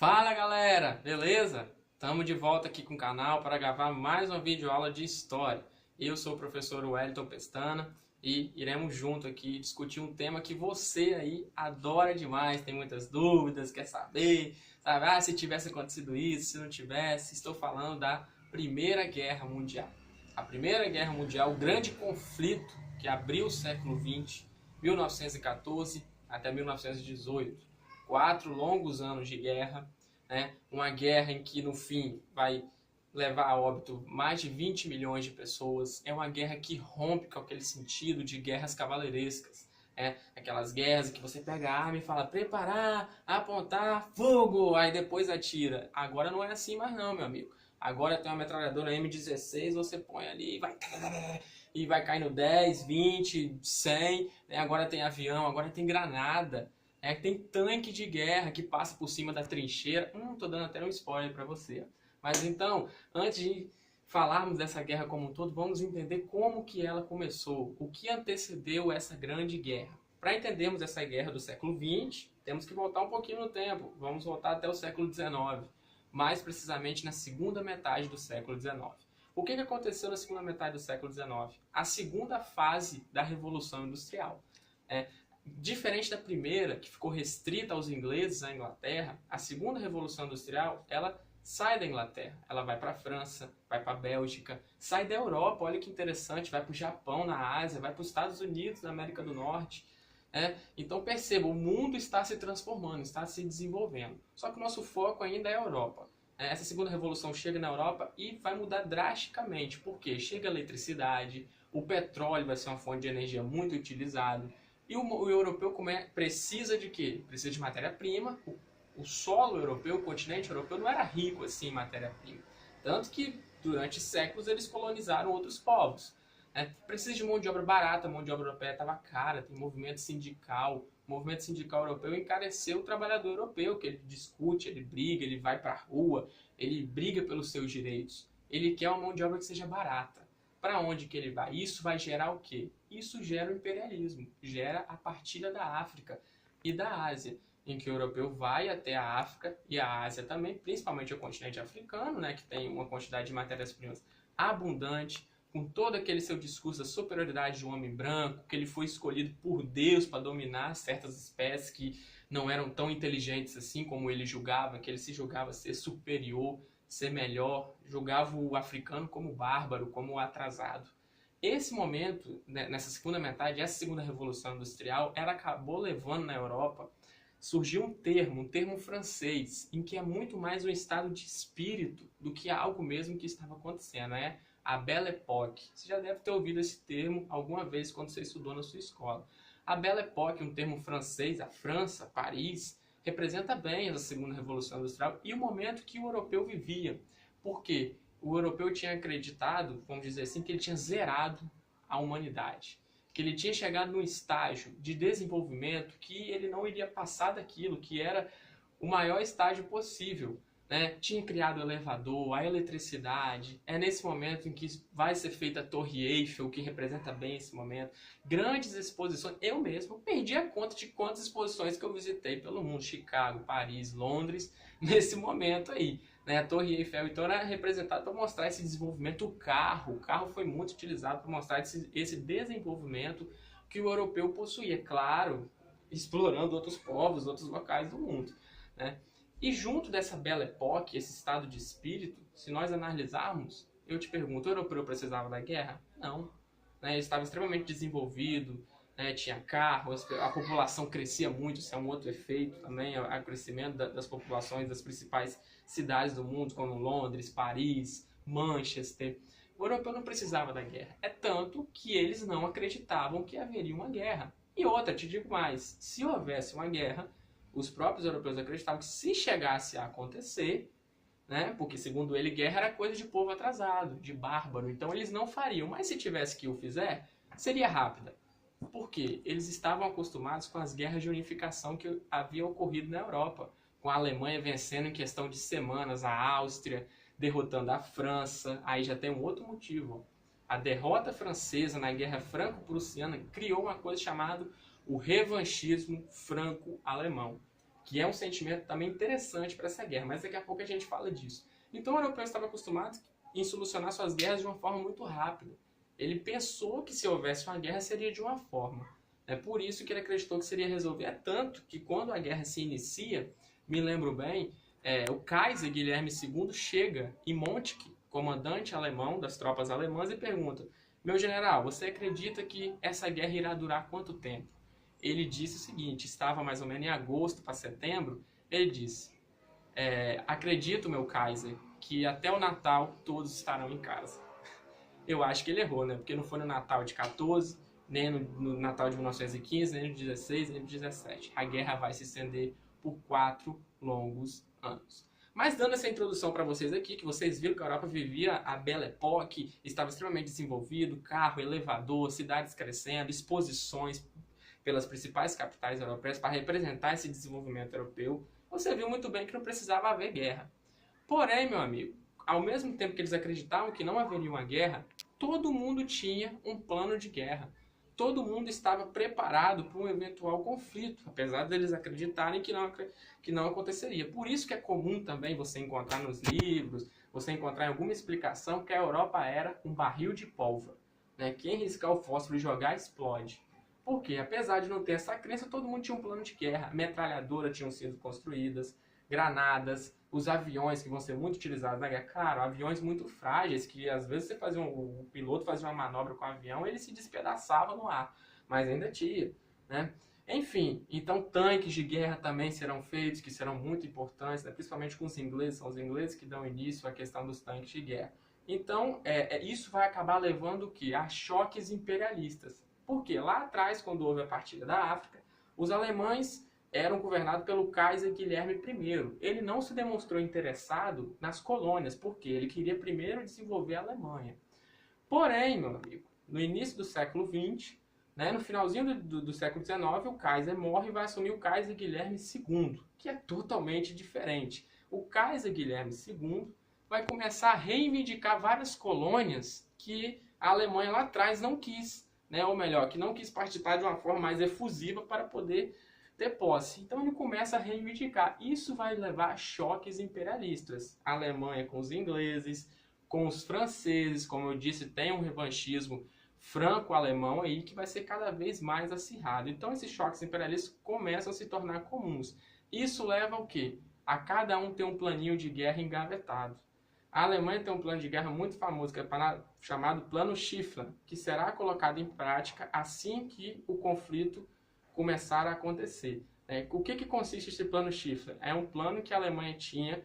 Fala galera, beleza? Estamos de volta aqui com o canal para gravar mais uma videoaula de história. Eu sou o professor Wellington Pestana e iremos junto aqui discutir um tema que você aí adora demais, tem muitas dúvidas, quer saber, sabe? Se tivesse acontecido isso, se não tivesse. Estou falando da Primeira Guerra Mundial. A Primeira Guerra Mundial, o grande conflito que abriu o século XX, 1914 até 1918. 4 longos anos de guerra, né? Uma guerra em que no fim vai levar a óbito mais de 20 milhões de pessoas. É uma guerra que rompe com aquele sentido de guerras cavaleirescas. Aquelas guerras em que você pega a arma e fala preparar, apontar, fogo, aí depois atira. Agora não é assim mais não, meu amigo. Agora tem uma metralhadora M16, você põe ali e vai caindo 10, 20, 100, né? Agora tem avião, agora tem granada. Tem tanque de guerra que passa por cima da trincheira. Tô dando até um spoiler para você. Mas então, antes de falarmos dessa guerra como um todo, vamos entender como que ela começou, o que antecedeu essa grande guerra. Para entendermos essa guerra do século XX, temos que voltar um pouquinho no tempo. Vamos voltar até o século XIX, mais precisamente na segunda metade do século XIX. O que aconteceu na segunda metade do século XIX? A segunda fase da Revolução Industrial. Diferente da primeira, que ficou restrita aos ingleses, à Inglaterra, a segunda Revolução Industrial, ela sai da Inglaterra, ela vai para a França, vai para a Bélgica, sai da Europa, olha que interessante, vai para o Japão, na Ásia, vai para os Estados Unidos, na América do Norte. Então perceba, o mundo está se transformando, está se desenvolvendo. Só que o nosso foco ainda é a Europa. Essa segunda revolução chega na Europa e vai mudar drasticamente, porque chega a eletricidade, o petróleo vai ser uma fonte de energia muito utilizada. E o europeu precisa de quê? Precisa de matéria-prima. O solo europeu, o continente europeu, não era rico assim em matéria-prima. Tanto que, durante séculos, eles colonizaram outros povos. Precisa de mão de obra barata, a mão de obra europeia estava cara, tem movimento sindical. O movimento sindical europeu encareceu o trabalhador europeu, que ele discute, ele briga, ele vai para a rua, ele briga pelos seus direitos. Ele quer uma mão de obra que seja barata. Para onde que ele vai? Isso vai gerar o quê? Isso gera o imperialismo, gera a partilha da África e da Ásia, em que o europeu vai até a África e a Ásia também, principalmente o continente africano, né, que tem uma quantidade de matérias-primas abundante, com todo aquele seu discurso da superioridade do homem branco, que ele foi escolhido por Deus para dominar certas espécies que não eram tão inteligentes assim como ele julgava, que ele se julgava ser superior, ser melhor, julgava o africano como bárbaro, como atrasado. Esse momento, nessa segunda metade, essa segunda revolução industrial, ela acabou levando na Europa, surgiu um termo francês, em que é muito mais um estado de espírito do que algo mesmo que estava acontecendo, a Belle Époque. Você já deve ter ouvido esse termo alguma vez quando você estudou na sua escola. A Belle Époque, um termo francês, a França, Paris, representa bem essa segunda revolução industrial e o momento que o europeu vivia. Por quê? O europeu tinha acreditado, vamos dizer assim, que ele tinha zerado a humanidade. Que ele tinha chegado num estágio de desenvolvimento que ele não iria passar daquilo, que era o maior estágio possível. Tinha criado o elevador, a eletricidade. É nesse momento em que vai ser feita a Torre Eiffel, que representa bem esse momento. Grandes exposições. Eu mesmo perdi a conta de quantas exposições que eu visitei pelo mundo. Chicago, Paris, Londres, nesse momento aí. A Torre Eiffel então era representada para mostrar esse desenvolvimento. O carro foi muito utilizado para mostrar esse desenvolvimento que o europeu possuía. Claro, explorando outros povos, outros locais do mundo. E junto dessa Belle Époque, esse estado de espírito, se nós analisarmos, eu te pergunto, o europeu precisava da guerra? Não. Ele estava extremamente desenvolvido, tinha carros, a população crescia muito, isso é um outro efeito também, o crescimento das populações das principais cidades do mundo, como Londres, Paris, Manchester. O europeu não precisava da guerra. É tanto que eles não acreditavam que haveria uma guerra. E outra, te digo mais, se houvesse uma guerra, os próprios europeus acreditavam que se chegasse a acontecer, porque segundo ele, guerra era coisa de povo atrasado, de bárbaro, então eles não fariam. Mas se tivesse que o fizer, seria rápida. Por quê? Eles estavam acostumados com as guerras de unificação que haviam ocorrido na Europa, com a Alemanha vencendo em questão de semanas, a Áustria derrotando a França. Aí já tem um outro motivo. A derrota francesa na Guerra Franco-Prussiana criou uma coisa chamada o revanchismo franco-alemão, que é um sentimento também interessante para essa guerra, mas daqui a pouco a gente fala disso. Então o europeu estava acostumado em solucionar suas guerras de uma forma muito rápida. Ele pensou que se houvesse uma guerra seria de uma forma. É por isso que ele acreditou que seria resolver. É tanto que quando a guerra se inicia, me lembro bem, o Kaiser Guilherme II chega em Montick, comandante alemão das tropas alemãs, e pergunta: meu general, você acredita que essa guerra irá durar quanto tempo? Ele disse o seguinte, estava mais ou menos em agosto para setembro, ele disse: acredito, meu Kaiser, que até o Natal todos estarão em casa. Eu acho que ele errou, né? Porque não foi no Natal de 14, nem no Natal de 1915, nem no 16, nem no 17. A guerra vai se estender por 4 longos anos. Mas dando essa introdução para vocês aqui, que vocês viram que a Europa vivia a Belle Époque, estava extremamente desenvolvido, carro, elevador, cidades crescendo, exposições pelas principais capitais europeias para representar esse desenvolvimento europeu, você viu muito bem que não precisava haver guerra. Porém, meu amigo, ao mesmo tempo que eles acreditavam que não haveria uma guerra, todo mundo tinha um plano de guerra. Todo mundo estava preparado para um eventual conflito, apesar deles acreditarem que não aconteceria. Por isso que é comum também você encontrar nos livros, você encontrar em alguma explicação que a Europa era um barril de pólvora, né? Quem riscar o fósforo e jogar, explode. Porque, apesar de não ter essa crença, todo mundo tinha um plano de guerra. Metralhadoras tinham sido construídas, granadas, os aviões que vão ser muito utilizados na guerra. Claro, aviões muito frágeis, que às vezes você fazia o piloto fazia uma manobra com o avião, ele se despedaçava no ar, mas ainda tinha, né? Enfim, então tanques de guerra também serão feitos, que serão muito importantes, né? Principalmente com os ingleses, são os ingleses que dão início à questão dos tanques de guerra. Então, isso vai acabar levando o quê? A choques imperialistas. Porque lá atrás, quando houve a partilha da África, os alemães eram governados pelo Kaiser Guilherme I. Ele não se demonstrou interessado nas colônias, porque ele queria primeiro desenvolver a Alemanha. Porém, meu amigo, no início do século XX, né, no finalzinho do século XIX, o Kaiser morre e vai assumir o Kaiser Guilherme II, que é totalmente diferente. O Kaiser Guilherme II vai começar a reivindicar várias colônias que a Alemanha lá atrás não quis, né, ou melhor, que não quis participar de uma forma mais efusiva para poder ter posse. Então ele começa a reivindicar. Isso vai levar a choques imperialistas. A Alemanha com os ingleses, com os franceses, como eu disse, tem um revanchismo franco-alemão aí que vai ser cada vez mais acirrado. Então esses choques imperialistas começam a se tornar comuns. Isso leva ao quê? A cada um ter um planinho de guerra engavetado. A Alemanha tem um plano de guerra muito famoso, que é chamado Plano Schieffelin, que será colocado em prática assim que o conflito começar a acontecer. O que consiste esse Plano Schieffelin? É um plano que a Alemanha tinha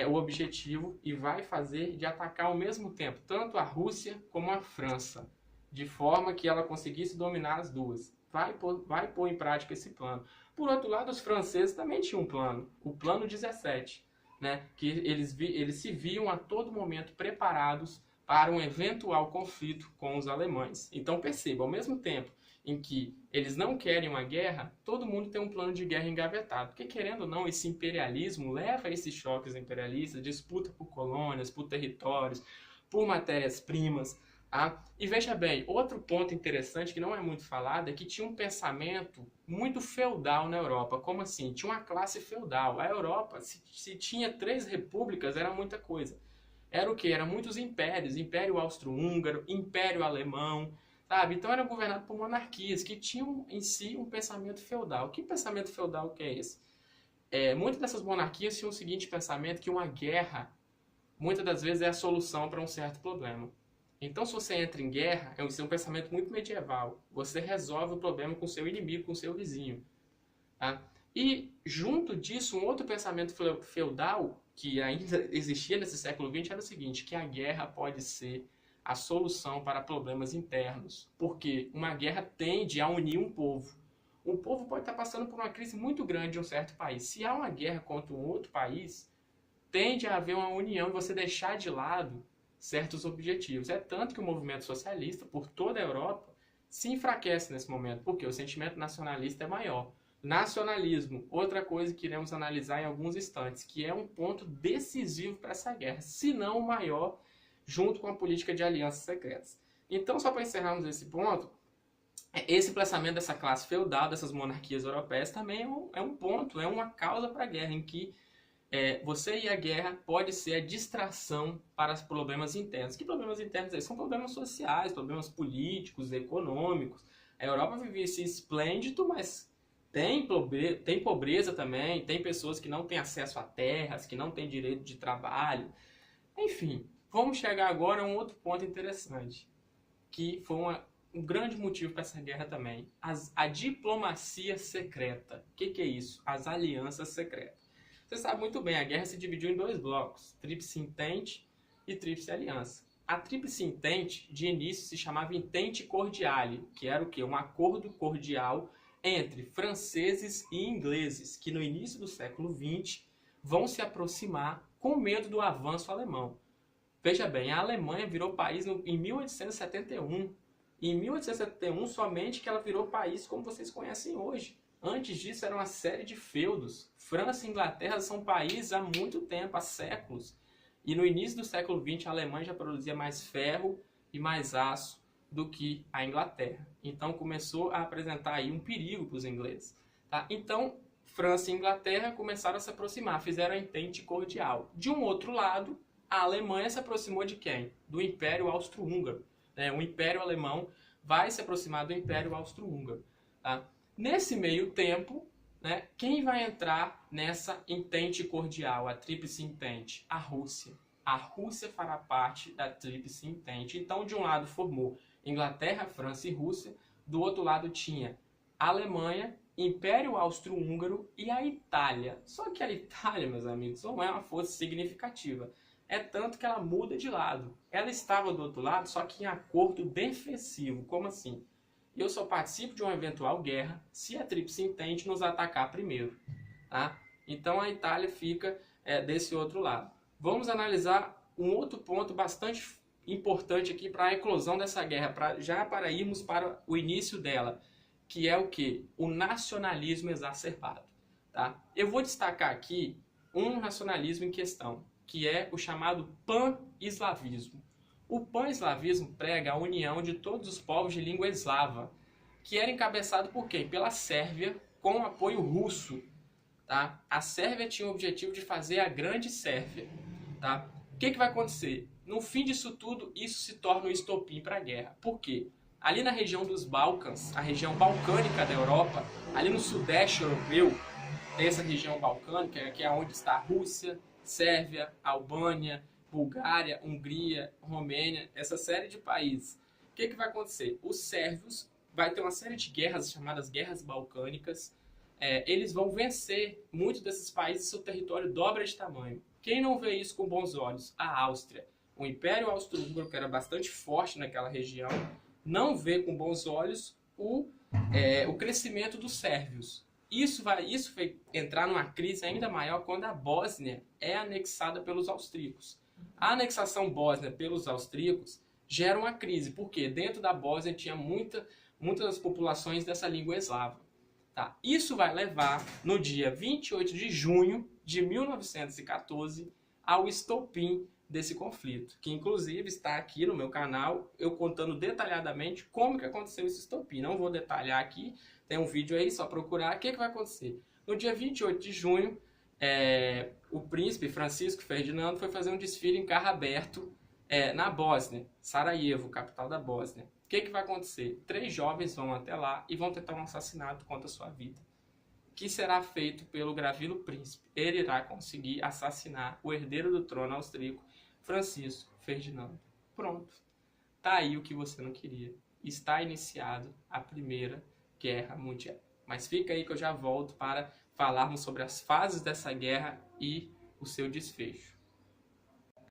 o objetivo e vai fazer de atacar ao mesmo tempo tanto a Rússia como a França, de forma que ela conseguisse dominar as duas. Vai pôr em prática esse plano. Por outro lado, os franceses também tinham um plano, o Plano 17. Né, que eles se viam a todo momento preparados para um eventual conflito com os alemães. Então perceba, ao mesmo tempo em que eles não querem uma guerra, todo mundo tem um plano de guerra engavetado. Porque querendo ou não, esse imperialismo leva a esses choques imperialistas, disputa por colônias, por territórios, por matérias-primas. E veja bem, outro ponto interessante que não é muito falado é que tinha um pensamento muito feudal na Europa. Como assim? Tinha uma classe feudal. A Europa, se tinha 3 repúblicas, era muita coisa. Era o quê? Eram muitos impérios. Império Austro-Húngaro, Império Alemão, sabe? Então era governado por monarquias que tinham em si um pensamento feudal. Que pensamento feudal que é esse? Muitas dessas monarquias tinham o seguinte pensamento, que uma guerra, muitas das vezes, é a solução para um certo problema. Então, se você entra em guerra, é um pensamento muito medieval. Você resolve o problema com o seu inimigo, com o seu vizinho. Tá? E, junto disso, um outro pensamento feudal, que ainda existia nesse século XX, era o seguinte, que a guerra pode ser a solução para problemas internos. Porque uma guerra tende a unir um povo. Um povo pode estar passando por uma crise muito grande em um certo país. Se há uma guerra contra um outro país, tende a haver uma união e você deixar de lado certos objetivos. É tanto que o movimento socialista, por toda a Europa, se enfraquece nesse momento, porque o sentimento nacionalista é maior. Nacionalismo, outra coisa que iremos analisar em alguns instantes, que é um ponto decisivo para essa guerra, se não o maior, junto com a política de alianças secretas. Então, só para encerrarmos esse ponto, esse emplaçamento dessa classe feudal, dessas monarquias europeias, também é um ponto, é uma causa para a guerra, em que você ir à guerra pode ser a distração para os problemas internos. Que problemas internos aí? São problemas sociais, problemas políticos, econômicos. A Europa vivia esse esplêndido, mas tem pobreza também, tem pessoas que não têm acesso a terras, que não têm direito de trabalho. Enfim, vamos chegar agora a um outro ponto interessante, que foi um grande motivo para essa guerra também. A diplomacia secreta. O que é isso? As alianças secretas. Você sabe muito bem, a guerra se dividiu em dois blocos, Tríplice Entente e Tríplice Aliança. A Tríplice Entente, de início, se chamava Entente Cordiale, que era o quê? Um acordo cordial entre franceses e ingleses, que no início do século XX vão se aproximar com medo do avanço alemão. Veja bem, a Alemanha virou país em 1871. E em 1871, somente que ela virou país como vocês conhecem hoje. Antes disso, era uma série de feudos. França e Inglaterra são países há muito tempo, há séculos. E no início do século XX, a Alemanha já produzia mais ferro e mais aço do que a Inglaterra. Então, começou a apresentar aí um perigo para os ingleses. Tá? Então, França e Inglaterra começaram a se aproximar, fizeram a entente cordial. De um outro lado, a Alemanha se aproximou de quem? Do Império Austro-Húngaro. O Império Alemão vai se aproximar do Império Austro-Húngaro. Tá? Nesse meio tempo, quem vai entrar nessa entente cordial, a Tríplice Entente? A Rússia. A Rússia fará parte da Tríplice Entente. Então, de um lado formou Inglaterra, França e Rússia. Do outro lado tinha a Alemanha, Império Austro-Húngaro e a Itália. Só que a Itália, meus amigos, não é uma força significativa. É tanto que ela muda de lado. Ela estava do outro lado, só que em acordo defensivo. Como assim? Eu só participo de uma eventual guerra se a Tríplice Entente nos atacar primeiro. Tá? Então a Itália fica desse outro lado. Vamos analisar um outro ponto bastante importante aqui para a eclosão dessa guerra, para irmos para o início dela, que é o quê? O nacionalismo exacerbado. Tá? Eu vou destacar aqui um nacionalismo em questão, que é o chamado pan-eslavismo. O pan-eslavismo prega a união de todos os povos de língua eslava, que era encabeçado por quem? Pela Sérvia, com apoio russo. Tá? A Sérvia tinha o objetivo de fazer a Grande Sérvia. Tá? O que vai acontecer? No fim disso tudo, isso se torna um estopim para a guerra. Por quê? Ali na região dos Balcãs, a região balcânica da Europa, ali no sudeste europeu, tem essa região balcânica, que é onde está a Rússia, Sérvia, Albânia, Bulgária, Hungria, Romênia, essa série de países. O que vai acontecer? Os sérvios vai ter uma série de guerras chamadas guerras balcânicas. Eles vão vencer muitos desses países, seu território dobra de tamanho. Quem não vê isso com bons olhos? A Áustria. O Império Austro-Húngaro, que era bastante forte naquela região, não vê com bons olhos o crescimento dos sérvios. Isso vai entrar numa crise ainda maior quando a Bósnia é anexada pelos austríacos. A anexação bósnia pelos austríacos gera uma crise, porque dentro da Bósnia tinha muitas populações dessa língua eslava. Tá? Isso vai levar, no dia 28 de junho de 1914, ao estopim desse conflito, que inclusive está aqui no meu canal, eu contando detalhadamente como que aconteceu esse estopim. Não vou detalhar aqui, tem um vídeo aí, só procurar. O que vai acontecer? No dia 28 de junho, o príncipe Francisco Ferdinando foi fazer um desfile em carro aberto na Bósnia, Sarajevo, capital da Bósnia. O que vai acontecer? 3 jovens vão até lá e vão tentar um assassinato contra a sua vida, que será feito pelo Gravilo Príncipe. Ele irá conseguir assassinar o herdeiro do trono austríaco, Francisco Ferdinando. Pronto. Tá aí o que você não queria. Está iniciado a Primeira Guerra Mundial. Mas fica aí que eu já volto para falarmos sobre as fases dessa guerra e o seu desfecho.